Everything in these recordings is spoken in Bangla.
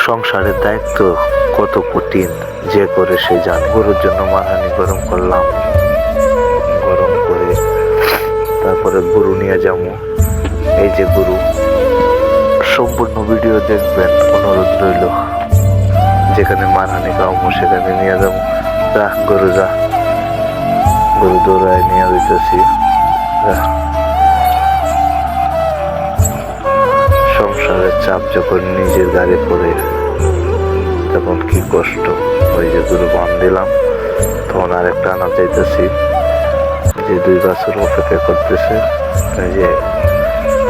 সংসারের দায়িত্ব কত কঠিন যে করে সে জানে। গরুর জন্য মানহানি গরম করলাম, গরম করে তারপরে গরু নিয়ে যাবো। এই যে গরু, সম্পূর্ণ ভিডিও দেখবেন, অনুরোধ রইল। যেখানে মানহানি খাওয়াবো সেখানে নিয়ে যাবো। যা গরু যা, গরু দৌড়ায় নিয়ে দিতেছি। সংসারের চাপ যখন নিজের গাড়ি পড়ে তখন কি কষ্ট। ওই যে গরু বান দিলাম, তখন আরেকটা আনা চাইতেছি, যে 2 বছর অপেক্ষা করতেছে। এই যে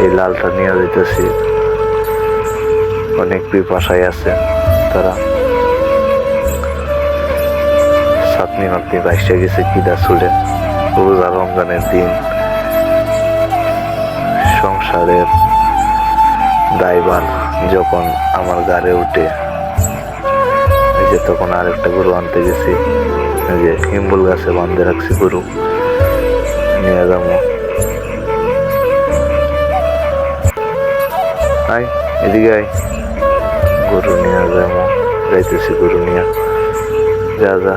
এই লালটা নিয়ে দিতেছি। অনেক পিপাসায় আছে তারা। চাটনি মাতনি বাইসে গেছে কিনা চুলে। রোজা রমজানের দিন, সংসারের দায়ভার যখন আমার গাড়ি উঠে, এই যে তখন আরেকটা গরু আনতে গেছি। এই যে হিম্বুল গাছে বাঁধে রাখছি গরু, নিয়ে যাবো। আয় এদিকে আয়, গরু নিয়ে যাবো, যাইতেছি গরু নিয়ে। যা যা,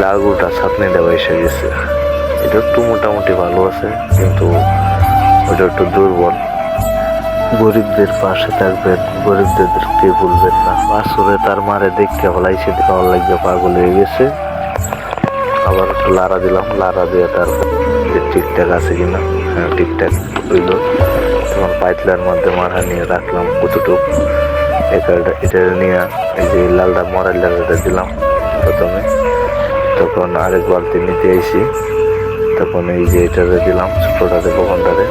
লাল গরুটা ছাতনিটা এসে গেছে। এটা একটু মোটামুটি ভালো আছে, কিন্তু ওটা একটু দুর্বল। গরিবদের পাশে থাকবেন, গরিবদেরকে ভুলবেন না। বাছুরে তার মারে দেখতে ফলাইছে, খাওয়ার লাগবে পাগল হয়ে গেছে। আবার একটু লাড়া দিলাম, লাড়া দিয়ে তারপর ঠিকঠাক আছে কিনা, হ্যাঁ ঠিকঠাক হইল। তখন পাইতলার মধ্যে মারা নিয়ে রাখলাম কতটুক। এটা নিয়ে এই যে লালটা মরার লালটা দিলাম প্রথমে। তখন আরেক বালতি নিতে আইসি, তখন এই যে এটারে দিলাম, ছোটটারে বগনটারে।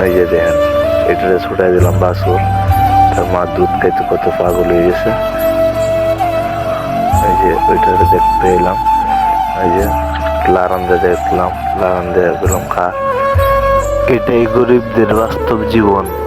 এই যে দেখেন, এটারে ছুটাই দিলাম বাছুর। তার মা দুধ খাইতে কত পাগল হয়ে গেছে। এই যে ওইটারে দেখতে এলাম, এই যে লারান দিয়ে দেখলাম, লারান দিয়ে গেলাম খা। এটাই গরিবদের বাস্তব জীবন।